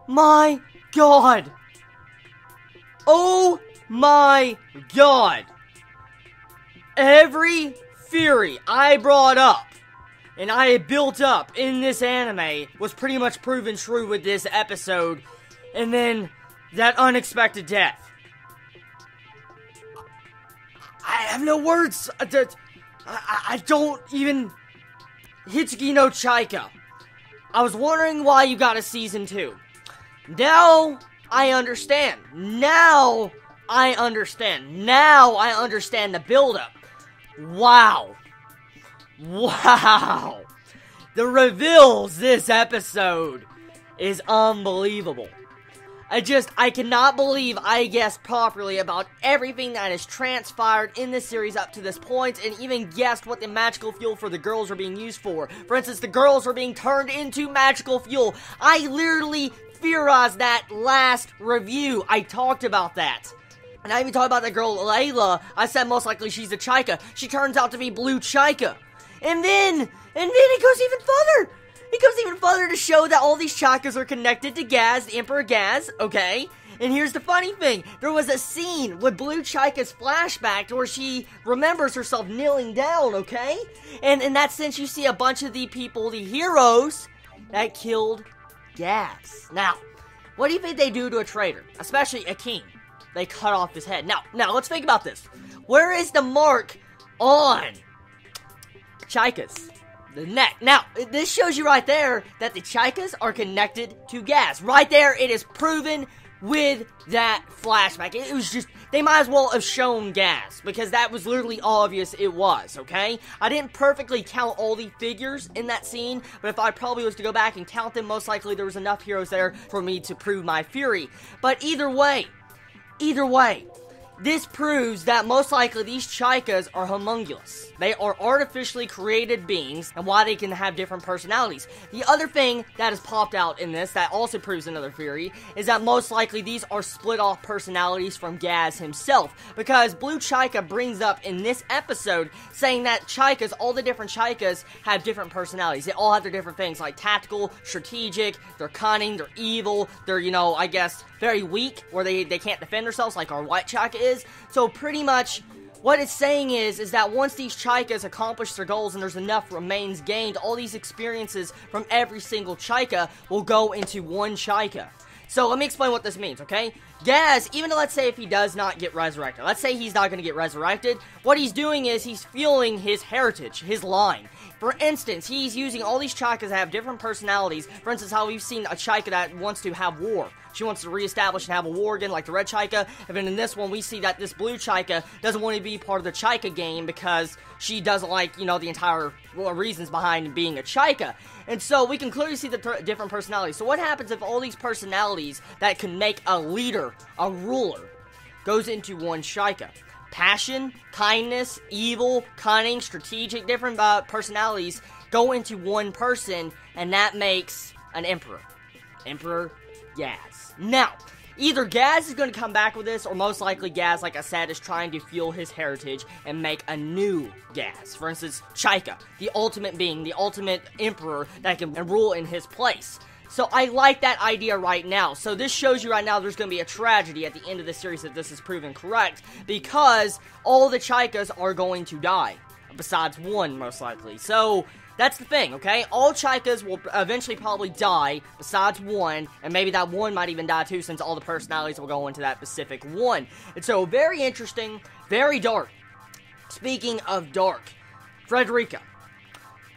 my god! Oh my god! Every theory I brought up and I had built up in this anime was pretty much proven true with this episode, and then that unexpected death. I have no words. I don't even... Hitsugi no Chaika. I was wondering why you got a season 2. Now I understand. Now I understand. Now I understand the build-up. Wow. Wow. The reveals this episode is unbelievable. I cannot believe I guessed properly about everything that has transpired in this series up to this point, and even guessed what the magical fuel for the girls are being used for. For instance, the girls are being turned into magical fuel. I literally theorized that last review. I talked about that. And I even talked about that girl, Layla. I said most likely she's a Chaika. She turns out to be Blue Chaika. And then it goes even further. It goes even further to show that all these Chaikas are connected to Gaz, the Emperor Gaz, okay? And here's the funny thing. There was a scene with Blue Chaika's flashback where she remembers herself kneeling down, okay? And in that sense, you see a bunch of the people, the heroes, that killed Gaz. Now, what do you think they do to a traitor? Especially a king. They cut off his head. Now, let's think about this. Where is the mark on Chaika's? The neck. Now, this shows you right there that the Chaikas are connected to Gaz. Right there, it is proven with that flashback. It was just, they might as well have shown Gaz, because that was literally obvious it was, okay? I didn't perfectly count all the figures in that scene, but if I probably was to go back and count them, most likely there was enough heroes there for me to prove my theory. But either way, this proves that most likely these Chaikas are homunculus. They are artificially created beings, and why they can have different personalities. The other thing that has popped out in this that also proves another theory is that most likely these are split off personalities from Gaz himself, because Blue Chaika brings up in this episode saying that Chaikas, all the different Chaikas, have different personalities. They all have their different things, like tactical, strategic, they're cunning, they're evil, they're, I guess, very weak, where they can't defend themselves, like our white Chaika is. So pretty much what it's saying is that once these Chaikas accomplish their goals and there's enough remains gained, all these experiences from every single Chaika will go into one Chaika. So let me explain what this means, okay? Gaz, even let's say if he does not get resurrected, let's say he's not going to get resurrected, what he's doing is he's fueling his heritage, his line. For instance, he's using all these Chaikas that have different personalities. For instance, how we've seen a Chaika that wants to have war. She wants to reestablish and have a war again, like the Red Chaika. And then in this one, we see that this Blue Chaika doesn't want to be part of the Chaika game because she doesn't like, the entire reasons behind being a Chaika. And so we can clearly see the different personalities. So what happens if all these personalities that can make a leader, a ruler, goes into one Chaika? Passion, kindness, evil, cunning, strategic, different personalities go into one person, and that makes an emperor. Emperor Gaz. Now, either Gaz is going to come back with this, or most likely Gaz, like I said, is trying to fuel his heritage and make a new Gaz. For instance, Chaika, the ultimate being, the ultimate emperor that can rule in his place. So I like that idea right now. So this shows you right now there's going to be a tragedy at the end of the series if this is proven correct, because all the Chaikas are going to die, besides one most likely. So that's the thing, okay? All Chaikas will eventually probably die, besides one, and maybe that one might even die too, since all the personalities will go into that specific one. And so, very interesting, very dark. Speaking of dark, Frederica.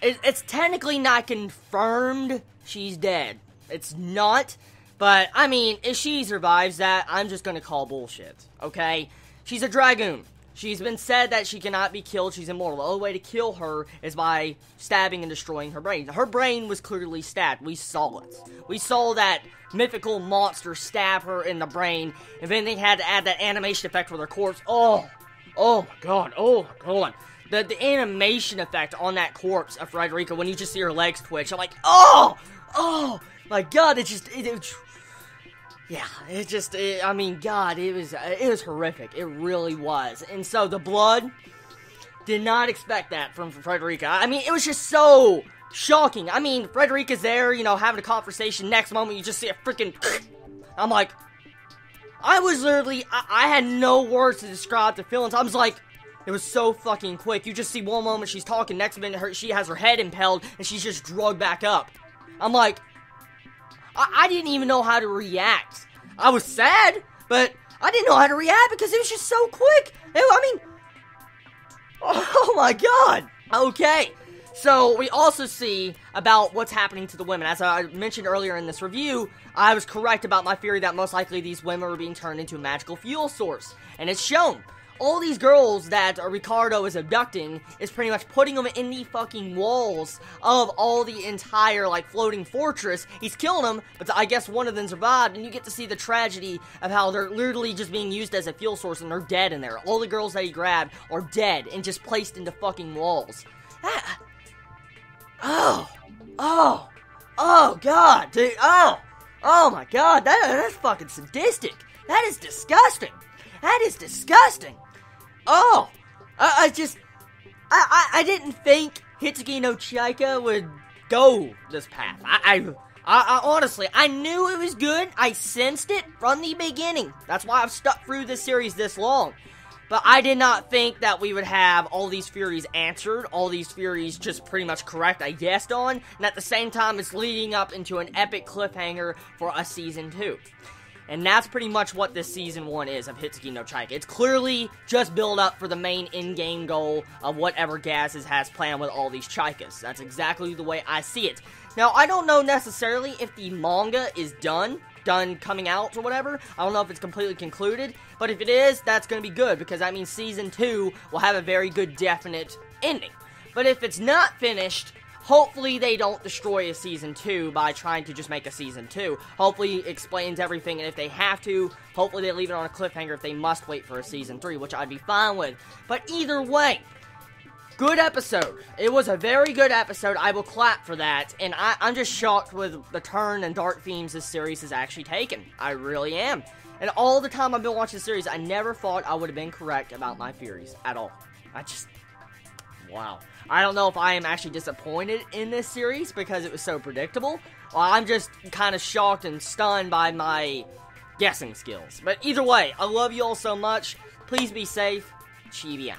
It's technically not confirmed she's dead. It's not, but, I mean, if she survives that, I'm just gonna call bullshit, okay? She's a dragoon. She's been said that she cannot be killed, she's immortal. The only way to kill her is by stabbing and destroying her brain. Her brain was clearly stabbed. We saw it. We saw that mythical monster stab her in the brain, and then they had to add that animation effect for their corpse. Oh my god, The animation effect on that corpse of Frederica when you just see her legs twitch, I'm like, oh my god, it was horrific. It really was. And so the blood, did not expect that from Frederica. I mean, it was just so shocking. I mean, Frederica's there, you know, having a conversation. Next moment, you just see a freaking... I'm like... I was literally... I had no words to describe the feelings. I was like... It was so fucking quick. You just see one moment she's talking, next minute she has her head impaled, and she's just drugged back up. I'm like... I didn't even know how to react. I was sad, but I didn't know how to react because it was just so quick. I mean... Oh my god! Okay. So, we also see about what's happening to the women. As I mentioned earlier in this review, I was correct about my theory that most likely these women were being turned into a magical fuel source. And it's shown. All these girls that Ricardo is abducting is pretty much putting them in the fucking walls of all the entire, like, floating fortress. He's killing them, but I guess one of them survived, and you get to see the tragedy of how they're literally just being used as a fuel source, and they're dead in there. All the girls that he grabbed are dead and just placed into fucking walls. Oh, god, dude, oh my god, that's fucking sadistic. That is disgusting. That is disgusting. Oh, I didn't think Hitsugi no Chaika would go this path. I honestly, I knew it was good. I sensed it from the beginning. That's why I've stuck through this series this long. But I did not think that we would have all these theories answered, all these theories just pretty much correct, I guessed on, and at the same time, it's leading up into an epic cliffhanger for a Season 2. And that's pretty much what this Season 1 is of Hitsugi no Chaika. It's clearly just build up for the main in-game goal of whatever Gazes has planned with all these Chaikas. That's exactly the way I see it. Now, I don't know necessarily if the manga is done coming out or whatever. I don't know if it's completely concluded, but if it is, that's going to be good, because that means Season 2 will have a very good, definite ending. But if it's not finished, hopefully they don't destroy a Season 2 by trying to just make a Season 2. Hopefully it explains everything, and if they have to, hopefully they leave it on a cliffhanger if they must wait for a Season 3, which I'd be fine with. But either way, good episode. It was a very good episode. I will clap for that. And I'm just shocked with the turn and dark themes this series has actually taken. I really am. And all the time I've been watching the series, I never thought I would have been correct about my theories at all. Wow. I don't know if I am actually disappointed in this series because it was so predictable, or I'm just kind of shocked and stunned by my guessing skills. But either way, I love you all so much. Please be safe. Chibi out.